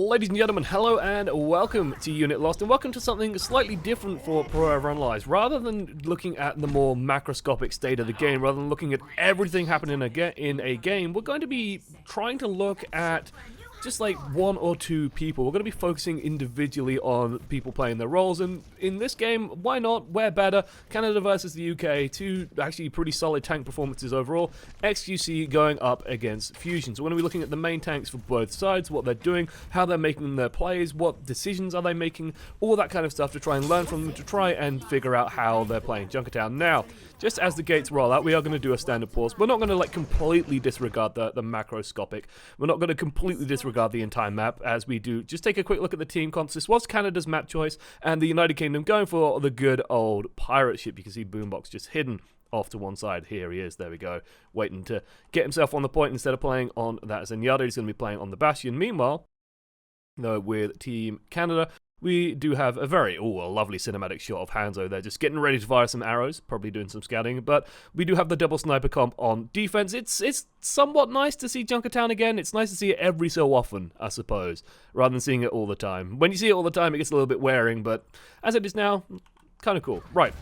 Ladies and gentlemen, hello and welcome to Unit Lost, and welcome to something slightly different for OverAnalyzed. Rather than looking at the more macroscopic state of the game, rather than looking at everything happening in a game, we're going to be trying to look at just like one or two people. We're going to be focusing individually on people playing their roles, and in this game, why not? We're better. Canada versus the UK, two actually pretty solid tank performances overall. xQc going up against Fusion. So we're going to be looking at the main tanks for both sides, what they're doing, how they're making their plays, what decisions are they making, all that kind of stuff to try and learn from them, to try and figure out how they're playing Junkertown. Now, just as the gates roll out, we are going to do a standard pause. We're not going to like completely disregard the macroscopic. We're not going to completely disregard the entire map as we do. Just take a quick look at the team comps. This was Canada's map choice, and the United Kingdom going for the good old pirate ship. You can see Boombox just hidden off to one side. Here he is. There we go. Waiting to get himself on the point instead of playing on that Zenyatta. He's going to be playing on the Bastion. Meanwhile, though, with Team Canada, we do have a lovely cinematic shot of Hanzo there, just getting ready to fire some arrows, probably doing some scouting, but we do have the double sniper comp on defense. It's somewhat nice to see Junkertown again. It's nice to see it every so often, I suppose, rather than seeing it all the time. When you see it all the time, it gets a little bit wearing, but as it is now, kind of cool. Right.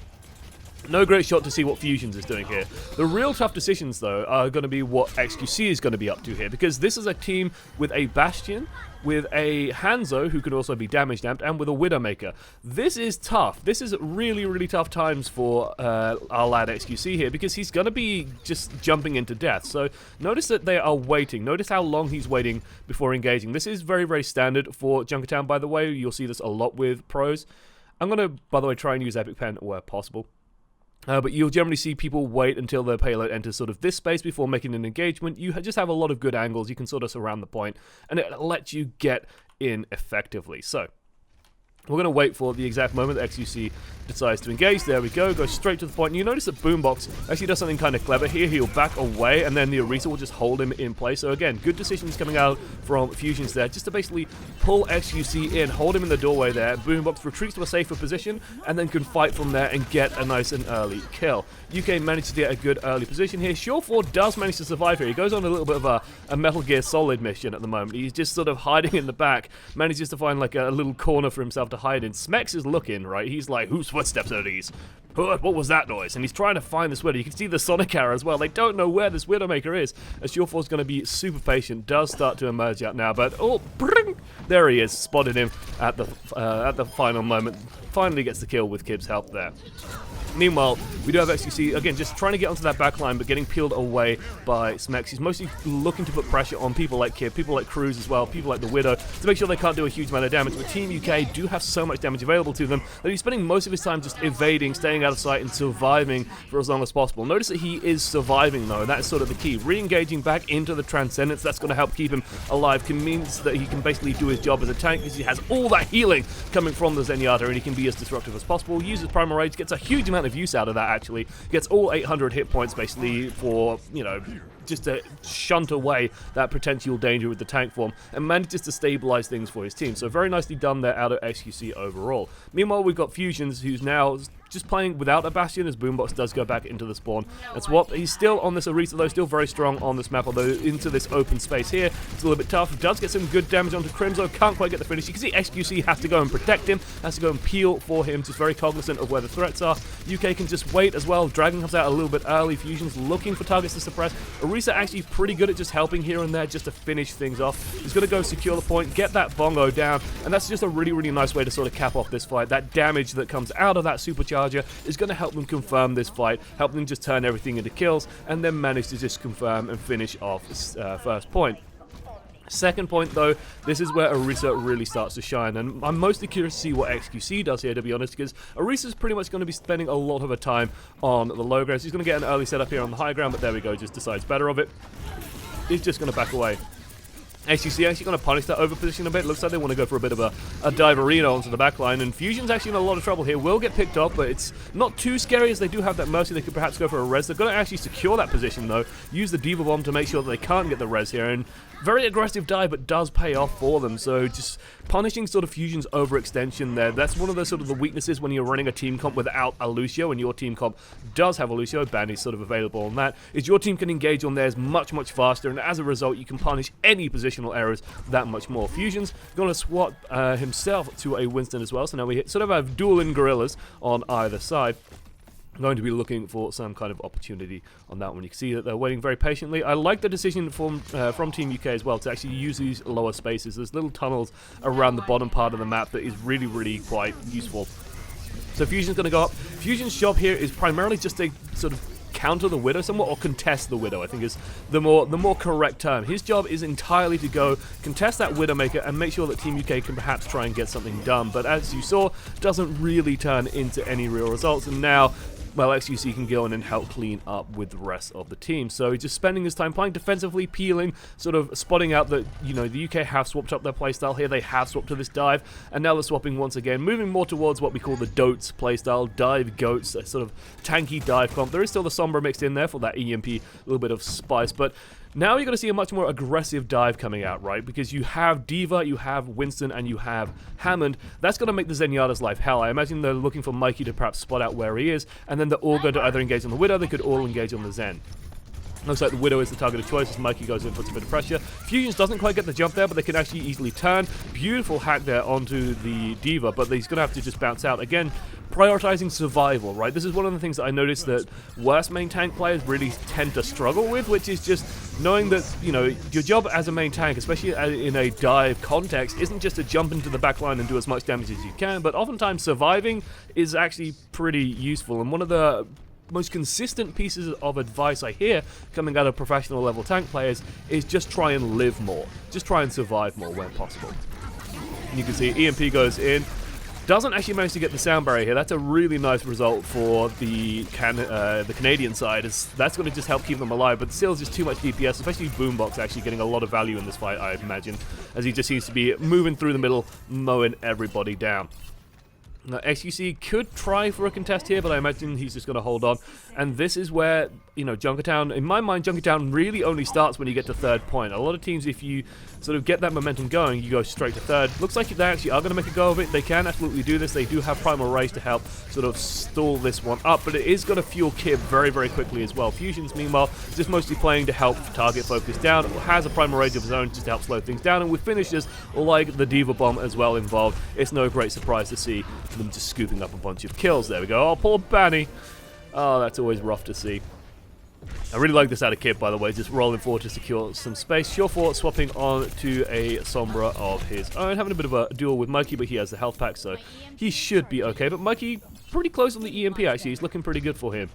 No great shot to see what Fusions is doing here. The real tough decisions, though, are going to be what xQc is going to be up to here, because this is a team with a Bastion, with a Hanzo, who could also be damage damped, and with a Widowmaker. This is tough. This is really, really tough times for our lad xQc here, because he's going to be just jumping into death. So notice that they are waiting. Notice how long he's waiting before engaging. This is very, very standard for Junkertown, by the way. You'll see this a lot with pros. I'm going to, by the way, try and use Epic Pen where possible. But you'll generally see people wait until their payload enters sort of this space before making an engagement. You just have a lot of good angles. You can sort of surround the point, and it lets you get in effectively. So we're going to wait for the exact moment that xQc decides to engage. There we go. Go straight to the point. And you notice that Boombox actually does something kind of clever here. He'll back away, and then the Orisa will just hold him in place. So again, good decisions coming out from Fusions there, just to basically pull xQc in, hold him in the doorway there. Boombox retreats to a safer position, and then can fight from there and get a nice and early kill. UK manages to get a good early position here. Shore4 does manage to survive here. He goes on a little bit of a Metal Gear Solid mission at the moment. He's just sort of hiding in the back, manages to find like a little corner for himself to hide in. Smex is looking, right? He's like, whose footsteps are these? What was that noise? And he's trying to find this Widow. You can see the Sonic arrow as well. They don't know where this Widowmaker is. As Shore4's going to be super patient. Does start to emerge out now, but oh, bring! There he is. Spotted him at the final moment. Finally gets the kill with Kib's help there. Meanwhile, we do have xQc, again, just trying to get onto that back line, but getting peeled away by Smex. He's mostly looking to put pressure on people like Kib, people like Cruz as well, people like the Widow, to make sure they can't do a huge amount of damage. But Team UK do have so much damage available to them that he's spending most of his time just evading, staying out of sight, and surviving for as long as possible. Notice that he is surviving, though, and that's sort of the key. Re-engaging back into the Transcendence, that's going to help keep him alive, means that he can basically do his job as a tank, because he has all that healing coming from the Zenyatta, and he can be as disruptive as possible. Uses Primal Rage, gets a huge amount of use out of that, actually. Gets all 800 hit points, basically, for, you know, just to shunt away that potential danger with the tank form, and manages to stabilize things for his team. So very nicely done there out of xQc overall. Meanwhile, we've got Fusions, who's now just playing without a Bastion, as Boombox does go back into the spawn. That's what he's still on this Orisa, though, still very strong on this map, although into this open space here, it's a little bit tough. Does get some good damage onto Crimzo, can't quite get the finish. You can see xQc has to go and protect him, has to go and peel for him, just very cognizant of where the threats are. UK can just wait as well. Dragon comes out a little bit early. Fusion's looking for targets to suppress. Orisa actually pretty good at just helping here and there just to finish things off. He's going to go secure the point, get that bongo down, and that's just a really, really nice way to sort of cap off this fight. That damage that comes out of that supercharger is going to help them confirm this fight, help them just turn everything into kills, and then manage to just confirm and finish off this first point. Second point, though, this is where Orisa really starts to shine, and I'm mostly curious to see what xQc does here, to be honest, because Orisa's pretty much going to be spending a lot of her time on the low ground. He's going to get an early setup here on the high ground, but there we go, just decides better of it. He's just going to back away. xQc actually going to punish that overposition a bit. Looks like they want to go for a bit of a diverino onto the backline, and Fusion's actually in a lot of trouble here. Will get picked up, but it's not too scary, as they do have that mercy. They could perhaps go for a res. They're going to actually secure that position, though. Use the Diva Bomb to make sure that they can't get the res here, and very aggressive dive, but does pay off for them. So just punishing sort of Fusion's overextension there. That's one of the sort of the weaknesses when you're running a team comp without a Lucio, and your team comp does have a Lucio. Bandy's sort of available on that. Is your team can engage on theirs much, much faster, and as a result, you can punish any position traditional areas that much more. Fusion's going to swap himself to a Winston as well, so now we sort of have dueling gorillas on either side. I'm going to be looking for some kind of opportunity on that one. You can see that they're waiting very patiently. I like the decision from Team UK as well to actually use these lower spaces. There's little tunnels around the bottom part of the map that is really, really quite useful. So Fusion's going to go up. Fusion's job here is primarily just to sort of counter the Widow somewhat, or contest the Widow, I think is the more correct term. His job is entirely to go contest that Widowmaker and make sure that Team UK can perhaps try and get something done. But as you saw, doesn't really turn into any real results. And now, well, xQc can go in and help clean up with the rest of the team. So he's just spending his time playing defensively, peeling, sort of spotting out that, you know, the UK have swapped up their playstyle here. They have swapped to this dive, and now they're swapping once again, moving more towards what we call the Dotes playstyle, dive goats, a sort of tanky dive comp. There is still the Sombra mixed in there for that EMP, a little bit of spice, but now you're going to see a much more aggressive dive coming out, right? Because you have D.Va, you have Winston, and you have Hammond. That's going to make the Zenyatta's life hell. I imagine they're looking for Mikey to perhaps spot out where he is, and then they're all going to either engage on the Widow, they could all engage on the Zen. Looks like the Widow is the target of choice as Mikey goes in, puts a bit of pressure. Fusions doesn't quite get the jump there, but they can actually easily turn. Beautiful hack there onto the D.Va, but he's going to have to just bounce out. Again, prioritizing survival, right? This is one of the things that I noticed that worse main tank players really tend to struggle with, which is just knowing that, you know, your job as a main tank, especially in a dive context, isn't just to jump into the back line and do as much damage as you can, but oftentimes surviving is actually pretty useful. And one of the most consistent pieces of advice I hear coming out of professional level tank players is just try and live more. Just try and survive more when possible. And you can see EMP goes in. Doesn't actually manage to get the sound barrier here. That's a really nice result for the Canadian side. That's going to just help keep them alive, but still just too much DPS, especially Boombox actually getting a lot of value in this fight, I imagine, as he just seems to be moving through the middle, mowing everybody down. Now, xQc could try for a contest here, but I imagine he's just going to hold on. And this is where, you know, Junkertown, in my mind, Junkertown really only starts when you get to third point. A lot of teams, if you sort of get that momentum going, you go straight to third. Looks like they actually are going to make a go of it. They can absolutely do this. They do have Primal Rage to help sort of stall this one up, but it is going to fuel Kib very, very quickly as well. Fusion's, meanwhile, just mostly playing to help target focus down, has a Primal Rage of his own just to help slow things down, and with finishes like the D.Va Bomb as well involved, it's no great surprise to see them just scooping up a bunch of kills. There we go. Oh, poor Banny. Oh, that's always rough to see. I really like this out of Kib, by the way, just rolling forward to secure some space. Surefour swapping on to a Sombra of his own, having a bit of a duel with Mikey, but he has the health pack, so he should be okay. But Mikey, pretty close on the EMP, actually. He's looking pretty good for him.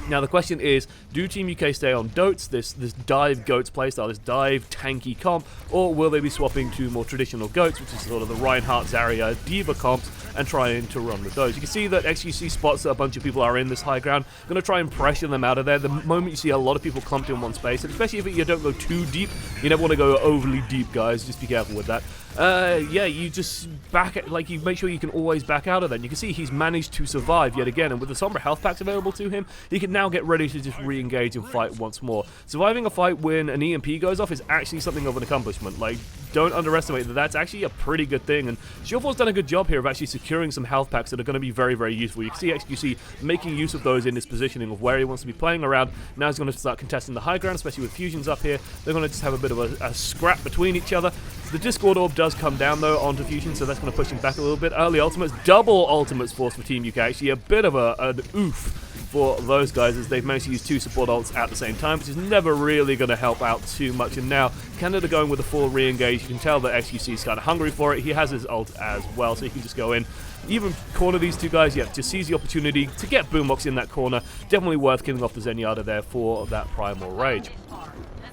Now the question is, do Team UK stay on Dotes, this dive goats playstyle, this dive tanky comp, or will they be swapping to more traditional goats, which is sort of the Reinhardt, Zarya, D.Va comps, and trying to run with those? You can see that xQc spots that a bunch of people are in this high ground, going to try and pressure them out of there. The moment you see a lot of people clumped in one space, and especially if you don't go too deep, you never want to go overly deep, guys, just be careful with that. Yeah, you just you make sure you can always back out of that. And you can see he's managed to survive yet again, and with the Sombra health packs available to him, he can now get ready to just re-engage and fight once more. Surviving a fight when an EMP goes off is actually something of an accomplishment. Like, don't underestimate that. That's actually a pretty good thing, and Surefour's done a good job here of actually securing some health packs that are going to be very, very useful. You can see xQc making use of those in his positioning of where he wants to be playing around. Now he's going to start contesting the high ground, especially with Fusions up here. They're going to just have a bit of a scrap between each other. The Discord Orb does come down, though, onto Fusion, so that's going to push him back a little bit. Early ultimates, double ultimates force for Team UK. Actually, a bit of an oof for those guys as they've managed to use two support ults at the same time, which is never really going to help out too much. And now Canada going with a full re-engage. You can tell that xQc is kind of hungry for it. He has his ult as well, so he can just go in. Even corner these two guys, yeah, just seize the opportunity to get Boombox in that corner. Definitely worth killing off the Zenyatta there for that Primal Rage.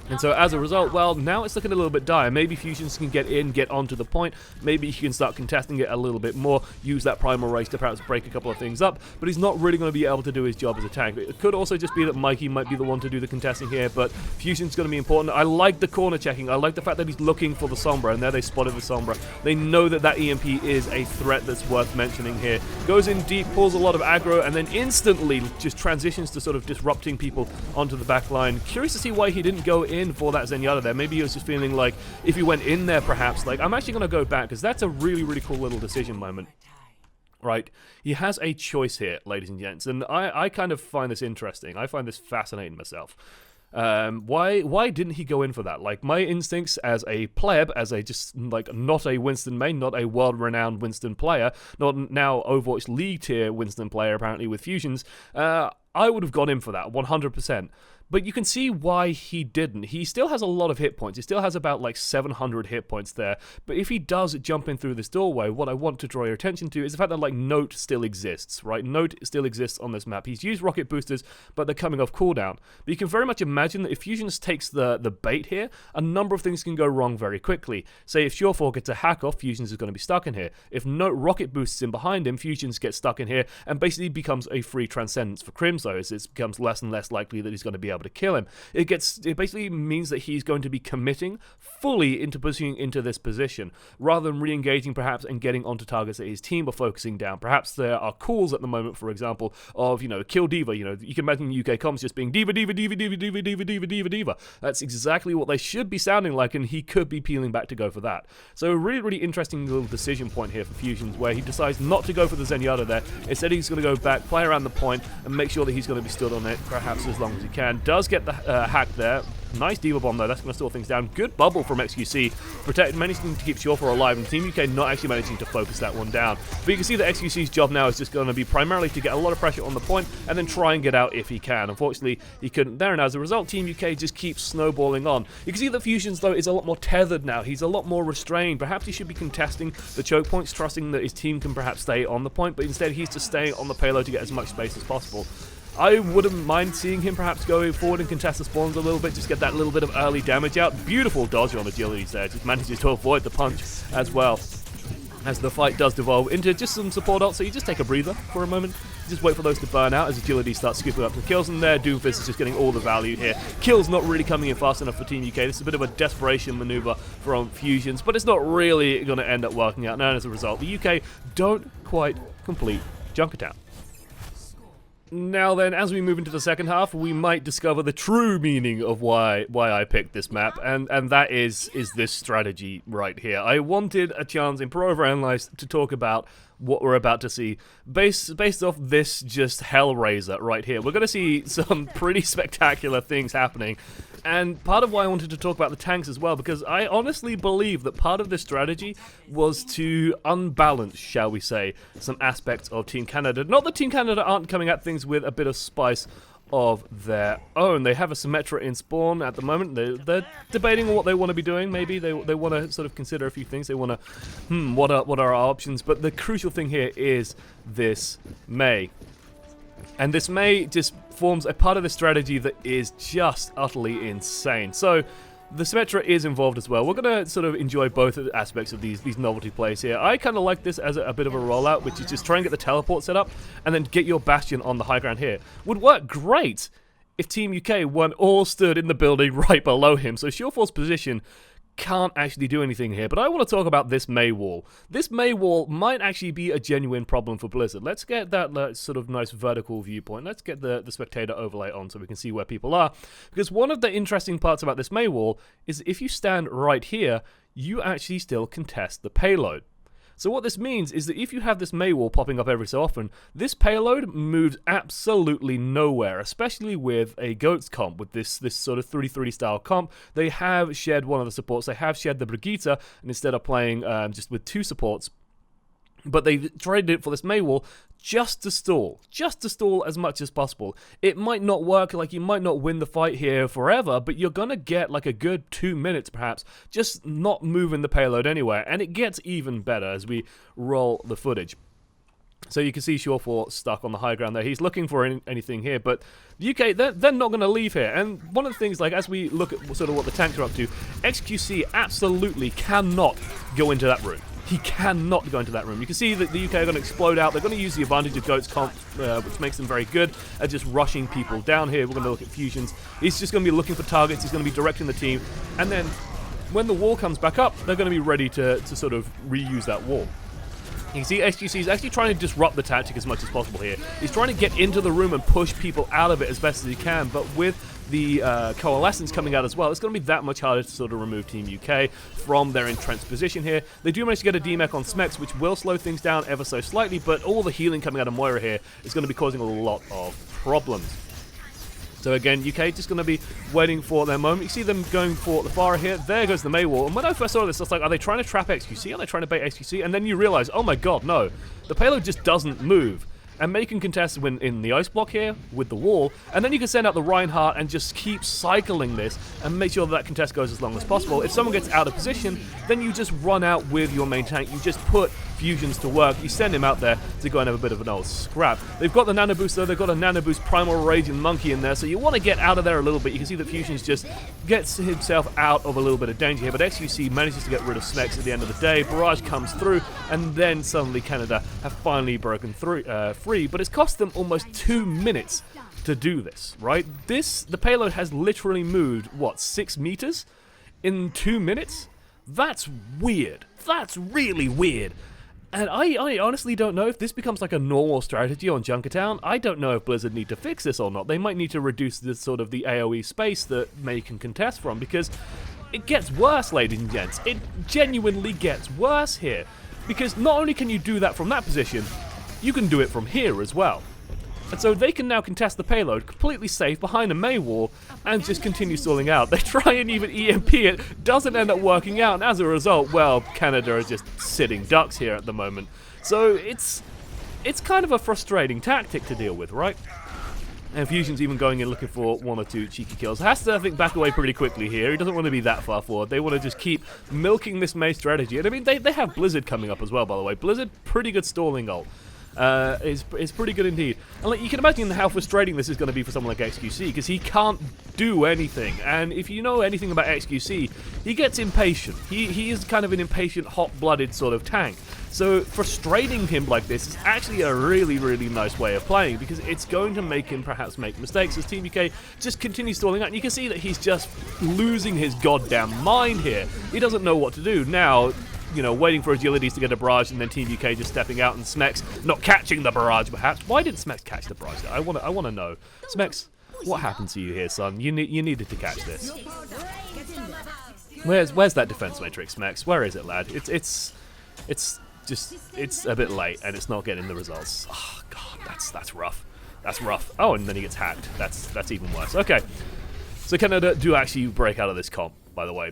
And so as a result, well, now it's looking a little bit dire. Maybe Fusions can get in, get onto the point. Maybe he can start contesting it a little bit more, use that Primal Rage to perhaps break a couple of things up, but he's not really going to be able to do his job as a tank. It could also just be that Mikey might be the one to do the contesting here, but Fusion's going to be important. I like the corner checking. I like the fact that he's looking for the Sombra, and there they spotted the Sombra. They know that that EMP is a threat that's worth mentioning here. Goes in deep, pulls a lot of aggro, and then instantly just transitions to sort of disrupting people onto the back line. Curious to see why he didn't go in for that Zenyatta there. Maybe he was just feeling like if he went in there perhaps, like, I'm actually going to go back, because that's a really, really cool little decision moment. Right, he has a choice here, ladies and gents, and I kind of find this interesting. I find this fascinating myself. Why didn't he go in for that? Like, my instincts as a pleb, as a just like not a Winston main, not a world-renowned Winston player, not now Overwatch League tier Winston player apparently with fusions, I would have gone in for that 100%. But you can see why he didn't. He still has a lot of hit points. He still has about like 700 hit points there. But if he does jump in through this doorway, what I want to draw your attention to is the fact that like Note still exists, right? Note still exists on this map. He's used rocket boosters, but they're coming off cooldown. But you can very much imagine that if Fusions takes the bait here, a number of things can go wrong very quickly. Say if Surefall gets a hack off, Fusions is going to be stuck in here. If Note rocket boosts in behind him, Fusions gets stuck in here and basically becomes a free transcendence for Crimzo, as it becomes less and less likely that he's going to be able to kill him. It basically means that he's going to be committing fully into pushing into this position, rather than re-engaging perhaps and getting onto targets that his team are focusing down. Perhaps there are calls at the moment, for example, of, kill D.Va. You can imagine UK comms just being D.Va, D.Va, D.Va, D.Va, D.Va, D.Va, D.Va, D.Va, D.Va. That's exactly what they should be sounding like, and he could be peeling back to go for that. So a really, really interesting little decision point here for Fusions, where he decides not to go for the Zenyatta there. Instead, he's going to go back, play around the point, and make sure that he's going to be stood on it, perhaps as long as he can. Does get the hack there. Nice D.Va bomb though, that's going to slow things down. Good bubble from xQc, managing to keep Surefall alive, and Team UK not actually managing to focus that one down. But you can see that xQc's job now is just going to be primarily to get a lot of pressure on the point and then try and get out if he can. Unfortunately, he couldn't there, and as a result, Team UK just keeps snowballing on. You can see that Fusions though is a lot more tethered now. He's a lot more restrained. Perhaps he should be contesting the choke points, trusting that his team can perhaps stay on the point, but instead he's just staying on the payload to get as much space as possible. I wouldn't mind seeing him perhaps go forward and contest the spawns a little bit, just get that little bit of early damage out. Beautiful dodge on Agility's there, just manages to avoid the punch as well, as the fight does devolve into just some support ults. So you just take a breather for a moment, just wait for those to burn out as Agility starts scooping up the kills, and there Doomfist is just getting all the value here. Kills not really coming in fast enough for Team UK. This is a bit of a desperation maneuver from Fusions, but it's not really going to end up working out, and as a result, the UK don't quite complete Junkertown. Now then, as we move into the second half, we might discover the true meaning of why I picked this map, and that is this strategy right here. I wanted a chance in OverAnalyzed to talk about what we're about to see based off this just Hellraiser right here. We're going to see some pretty spectacular things happening, and part of why I wanted to talk about the tanks as well, because I honestly believe that part of this strategy was to unbalance, shall we say, some aspects of Team Canada. Not that Team Canada aren't coming at things with a bit of spice of their own. They have a Symmetra in spawn at the moment. They're debating on what they want to be doing. Maybe they want to sort of consider a few things. They want to, what are our options? But the crucial thing here is this Mei. And this Mei just forms a part of the strategy that is just utterly insane. So the Symmetra is involved as well. We're going to sort of enjoy both aspects of these novelty plays here. I kind of like this as a bit of a rollout, which is just try and get the teleport set up and then get your Bastion on the high ground here. Would work great if Team UK weren't all stood in the building right below him. So Surefall's position can't actually do anything here, but I want to talk about this Mei wall. This Mei wall might actually be a genuine problem for Blizzard. Let's get that sort of nice vertical viewpoint. Let's get the spectator overlay on so we can see where people are, because one of the interesting parts about this Mei wall is if you stand right here, you actually still contest the payload. So what this means is that if you have this Mei wall popping up every so often, this payload moves absolutely nowhere, especially with a GOATS comp, with this sort of 3-3 style comp. They have shared one of the supports, they have shared the Brigitte, and instead of playing just with two supports, but they traded it for this Mei wall just to stall as much as possible. It might not work, like you might not win the fight here forever, but you're gonna get like a good 2 minutes perhaps, just not moving the payload anywhere, and it gets even better as we roll the footage. So you can see Surefall stuck on the high ground there. He's looking for anything here, but the UK, they're not going to leave here. And one of the things, like as we look at sort of what the tanks are up to, xQc absolutely cannot go into that room. He cannot go into that room. You can see that the UK are going to explode out. They're going to use the advantage of GOATS comp, which makes them very good at just rushing people down here. We're going to look at Fusions. He's just going to be looking for targets. He's going to be directing the team. And then when the wall comes back up, they're going to be ready to sort of reuse that wall. You can see xQc is actually trying to disrupt the tactic as much as possible here. He's trying to get into the room and push people out of it as best as he can, but with the coalescence coming out as well, it's going to be that much harder to sort of remove Team UK from their entrenched position here. They do manage to get a DMEC on Smex, which will slow things down ever so slightly, but all the healing coming out of Moira here is going to be causing a lot of problems. So again, UK just going to be waiting for their moment. You see them going for the Pharah here. There goes the Mei wall. And when I first saw this, I was like, are they trying to trap xQc? Are they trying to bait xQc? And then you realize, oh my god, no. The payload just doesn't move. And Mei can contest when in the ice block here with the wall, and then you can send out the Reinhardt and just keep cycling this and make sure that contest goes as long as possible. If someone gets out of position, then you just run out with your main tank. You just put Fusions to work. You send him out there to go and have a bit of an old scrap. They've got the Nano Boost though. They've got a Nano Boost Primal Raging Monkey in there, so you want to get out of there a little bit. You can see that Fusions just gets himself out of a little bit of danger here, but xQc manages to get rid of Smex at the end of the day. Barrage comes through, and then suddenly Canada have finally broken through free, but it's cost them almost 2 minutes to do this, right? The payload has literally moved, what, 6 meters in 2 minutes? That's weird. That's really weird. And I honestly don't know if this becomes like a normal strategy on Junkertown. I don't know if Blizzard need to fix this or not. They might need to reduce this sort of the AoE space that Mei can contest from, because it gets worse, ladies and gents. It genuinely gets worse here. Because not only can you do that from that position, you can do it from here as well. And so they can now contest the payload completely safe behind a Mei wall and just continue stalling out. They try and even EMP it, doesn't end up working out, and as a result, well, Canada are just sitting ducks here at the moment. So it's kind of a frustrating tactic to deal with, right? And Fusion's even going in looking for 1 or 2 cheeky kills. Has to, I think, back away pretty quickly here. He doesn't want to be that far forward. They want to just keep milking this Mei strategy. And I mean, they have Blizzard coming up as well, by the way. Blizzard, pretty good stalling ult. Is pretty good indeed. And like, you can imagine how frustrating this is going to be for someone like xQc, because he can't do anything. And if you know anything about xQc, he gets impatient. He is kind of an impatient, hot-blooded sort of tank. So frustrating him like this is actually a really, really nice way of playing, because it's going to make him perhaps make mistakes as Team UK just continues stalling out. And you can see that he's just losing his goddamn mind here. He doesn't know what to do. Now, you know, waiting for Agilities to get a barrage, and then Team UK just stepping out, and Smex not catching the barrage, perhaps. Why didn't Smex catch the barrage? I want to know. Smex, what happened to you here, son? You needed to catch this. Where's that defense matrix, Smex? Where is it, lad? It's a bit late, and it's not getting the results. Oh god, that's rough. That's rough. Oh, and then he gets hacked. That's even worse. Okay, so Canada do actually break out of this comp, by the way.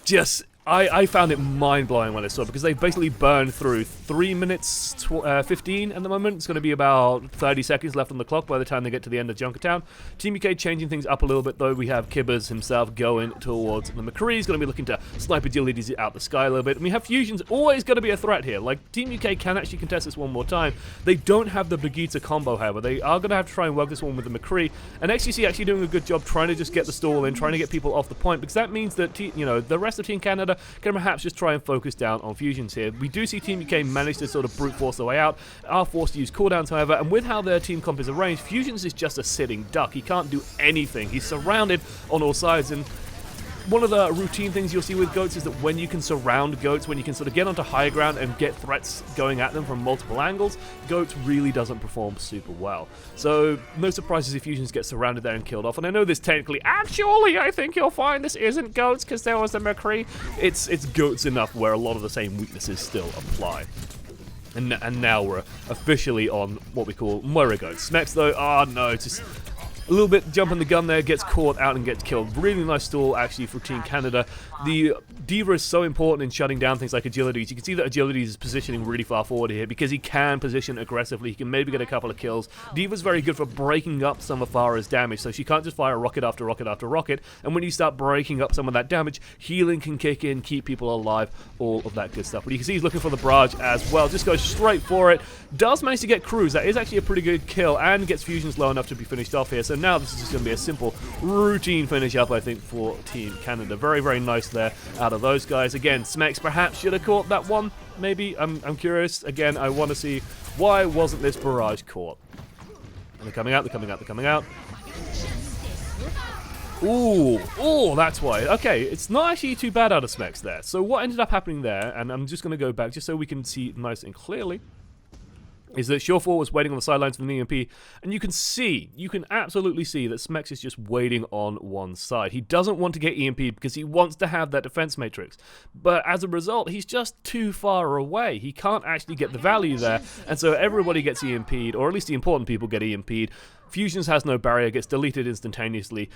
Just, I found it mind-blowing when I saw it, because they've basically burned through 3 minutes 15 at the moment. It's going to be about 30 seconds left on the clock by the time they get to the end of Junkertown. Team UK changing things up a little bit, though. We have Kibbers himself going towards the McCree. He's going to be looking to snipe Agilities out the sky a little bit. And we have Fusions always going to be a threat here. Like, Team UK can actually contest this one more time. They don't have the Brigitte combo, however. They are going to have to try and work this one with the McCree. And xQc actually doing a good job trying to just get the stall in, trying to get people off the point, because that means that, the rest of Team Canada can perhaps just try and focus down on Fusions here. We do see Team UK manage to sort of brute force their way out, are forced to use cooldowns, however, and with how their team comp is arranged, Fusions is just a sitting duck. He can't do anything. He's surrounded on all sides, and one of the routine things you'll see with goats is that when you can surround goats, when you can sort of get onto higher ground and get threats going at them from multiple angles, goats really doesn't perform super well. So no surprises if Fusions get surrounded there and killed off. And I know this technically, actually, I think you'll find this isn't goats because there was the McCree. It's goats enough where a lot of the same weaknesses still apply. And now we're officially on what we call Moira goats. Next though, oh no, just a little bit jumping the gun there, gets caught out and gets killed. Really nice stall, actually, for Team Canada. The D.Va is so important in shutting down things like Agilities. You can see that Agilities is positioning really far forward here because he can position aggressively. He can maybe get a couple of kills. D.Va's very good for breaking up some of Pharah's damage, so she can't just fire rocket after rocket after rocket. And when you start breaking up some of that damage, healing can kick in, keep people alive, all of that good stuff. But you can see he's looking for the barrage as well. Just goes straight for it. Does manage to get Cruise. That is actually a pretty good kill, and gets Fusions low enough to be finished off here. So now this is just going to be a simple routine finish up, I think, for Team Canada. Very, very nice there out of those guys. Again, Smex perhaps should have caught that one, maybe. I'm curious. Again, I want to see why wasn't this barrage caught. And they're coming out, they're coming out, they're coming out. Ooh, that's why. Okay, it's not actually too bad out of Smex there. So what ended up happening there, and I'm just going to go back just so we can see nice and clearly, is that Shawfall was waiting on the sidelines for the EMP, and you can absolutely see that Smex is just waiting on one side. He doesn't want to get EMP'd because he wants to have that defense matrix, but as a result, he's just too far away. He can't actually get the value there, and so everybody gets EMP'd, or at least the important people get EMP'd. Fusions has no barrier, gets deleted instantaneously.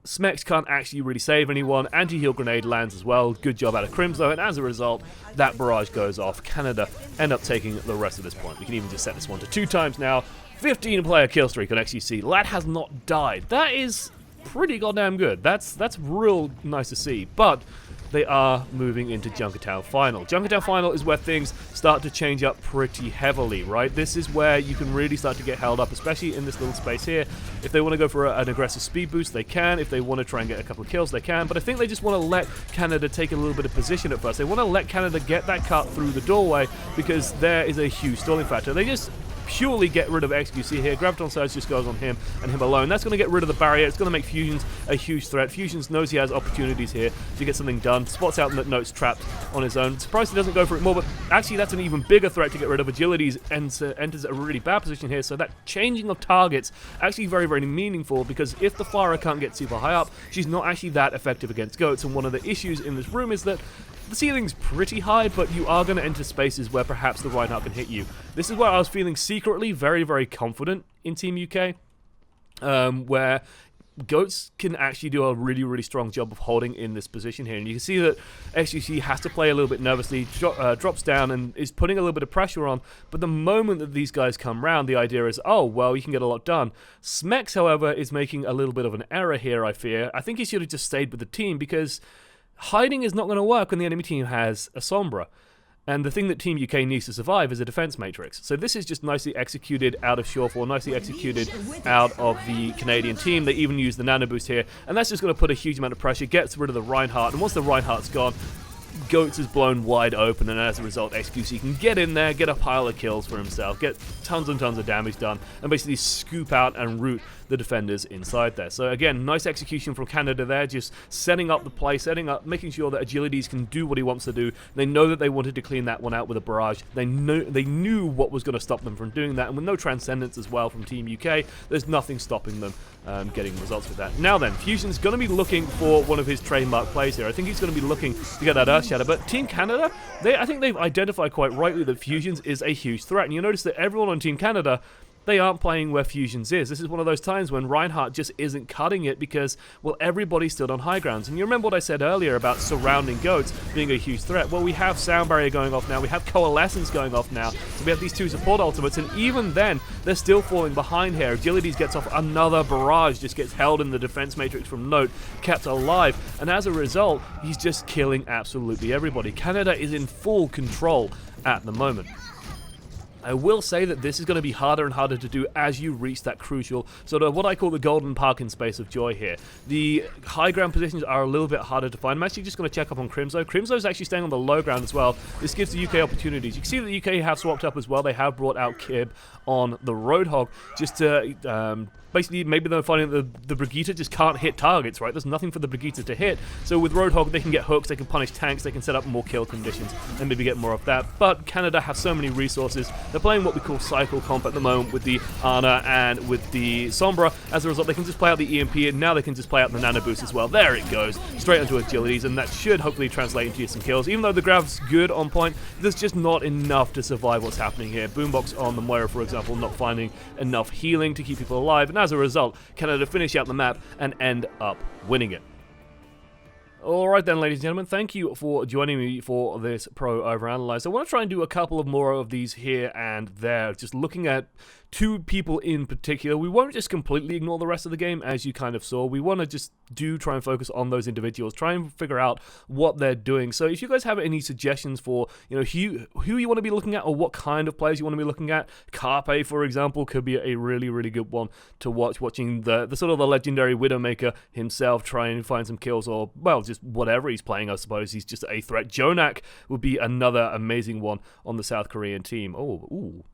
Smex can't actually really save anyone. Anti-heal grenade lands as well. Good job out of Crimzo, and as a result, that barrage goes off. Canada end up taking the rest of this point. We can even just set this one to 2 times now. 15-player kill streak on xQc. Lad has not died. That is pretty goddamn good. That's real nice to see. But they are moving into Junkertown Final. Junkertown Final is where things start to change up pretty heavily, right? This is where you can really start to get held up, especially in this little space here. If they want to go for an aggressive speed boost, they can. If they want to try and get a couple of kills, they can. But I think they just want to let Canada take a little bit of position at first. They want to let Canada get that cut through the doorway because there is a huge stalling factor. They just purely get rid of xQc here. Graviton Surge just goes on him and him alone. That's going to get rid of the barrier. It's going to make Fusions a huge threat. Fusions knows he has opportunities here to get something done. Spots out that Note's trapped on his own. Surprised he doesn't go for it more, but actually that's an even bigger threat to get rid of. Agilities enters a really bad position here, so that changing of targets actually very, very meaningful, because if the Pharah can't get super high up, she's not actually that effective against goats, and one of the issues in this room is that the ceiling's pretty high, but you are going to enter spaces where perhaps the Reinhardt can hit you. This is where I was feeling secretly very, very confident in Team UK, where goats can actually do a really, really strong job of holding in this position here. And you can see that xQc has to play a little bit nervously, drops down and is putting a little bit of pressure on. But the moment that these guys come round, the idea is, oh, well, you can get a lot done. Smex, however, is making a little bit of an error here, I fear. I think he should have just stayed with the team, because hiding is not going to work when the enemy team has a Sombra. And the thing that Team UK needs to survive is a defense matrix. So this is just nicely executed out of Shorefall, nicely executed out of the Canadian team. They even use the nano boost here, and that's just going to put a huge amount of pressure, gets rid of the Reinhardt, and once the Reinhardt's gone, Goats is blown wide open, and as a result, xQc can get in there, get a pile of kills for himself, get tons and tons of damage done, and basically scoop out and root the defenders inside there. So again, nice execution from Canada there, just setting up the play, making sure that Agilities can do what he wants to do. They know that they wanted to clean that one out with a barrage. They knew what was going to stop them from doing that, and with no Transcendence as well from Team UK, there's nothing stopping them getting results with that. Now then, Fusion's going to be looking for one of his trademark plays here. I think he's going to be looking to get that Earth Shatter, but Team Canada, I think they've identified quite rightly that Fusions is a huge threat, and you'll notice that everyone on Team Canada, they aren't playing where Fusions is. This is one of those times when Reinhardt just isn't cutting it because, well, everybody stood on high grounds. And you remember what I said earlier about surrounding goats being a huge threat? Well, we have Sound Barrier going off now. We have Coalescence going off now. So we have these two support ultimates. And even then, they're still falling behind here. Agilities gets off another barrage, just gets held in the defense matrix from Note, kept alive. And as a result, he's just killing absolutely everybody. Canada is in full control at the moment. I will say that this is going to be harder and harder to do as you reach that crucial sort of what I call the golden parking space of joy here. The high ground positions are a little bit harder to find. I'm actually just going to check up on Crimzo. Crimzo's actually staying on the low ground as well. This gives the UK opportunities. You can see that the UK have swapped up as well. They have brought out Kib on the Roadhog just to basically, maybe they're finding that the Brigitte just can't hit targets, right? There's nothing for the Brigitte to hit. So with Roadhog, they can get hooks, they can punish tanks, they can set up more kill conditions, and maybe get more of that. But Canada have so many resources. They're playing what we call cycle comp at the moment with the Ana and with the Sombra. As a result, they can just play out the EMP, and now they can just play out the Nano Boost as well. There it goes, straight into Agilities, and that should hopefully translate into some kills. Even though the Grav's good on point, there's just not enough to survive what's happening here. Boombox on the Moira, for example, not finding enough healing to keep people alive, and as a result, Canada finish out the map and end up winning it. Alright then, ladies and gentlemen, thank you for joining me for this Pro Overanalyzed. I want to try and do a couple of more of these here and there, just looking at two people in particular. We won't just completely ignore the rest of the game, as you kind of saw. We want to just try and focus on those individuals, try and figure out what they're doing. So if you guys have any suggestions for, you know, who you want to be looking at, or what kind of players you want to be looking at, Carpe, for example, could be a really, really good one to watch, watching the sort of the legendary Widowmaker himself try and find some kills, or, well, just whatever he's playing, I suppose. He's just a threat. Jonak would be another amazing one on the South Korean team. Oh, ooh.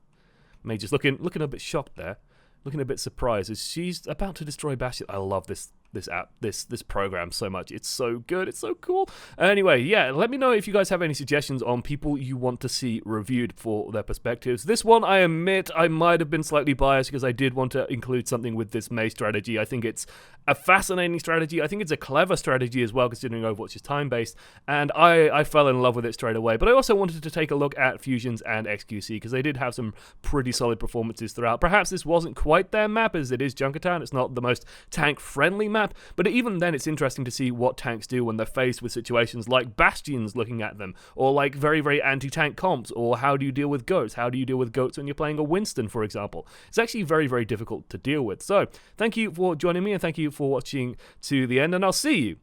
May just looking a bit shocked there, looking a bit surprised as she's about to destroy Bastion. I love this this app, this program so much. It's so good. It's so cool. Anyway, yeah, let me know if you guys have any suggestions on people you want to see reviewed for their perspectives. This one, I admit, I might have been slightly biased because I did want to include something with this Mei strategy. I think it's a fascinating strategy. I think it's a clever strategy as well, considering Overwatch is time-based, and I fell in love with it straight away. But I also wanted to take a look at Fusions and xQc because they did have some pretty solid performances throughout. Perhaps this wasn't quite their map, as it is Junkertown. It's not the most tank-friendly map, but even then it's interesting to see what tanks do when they're faced with situations like Bastions looking at them, or like very, very anti-tank comps, or how do you deal with goats? How do you deal with goats when you're playing a Winston, for example? It's actually very, very difficult to deal with. So, thank you for joining me, and thank you for watching to the end, and I'll see you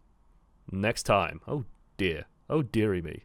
next time. Oh dear. Oh dearie me.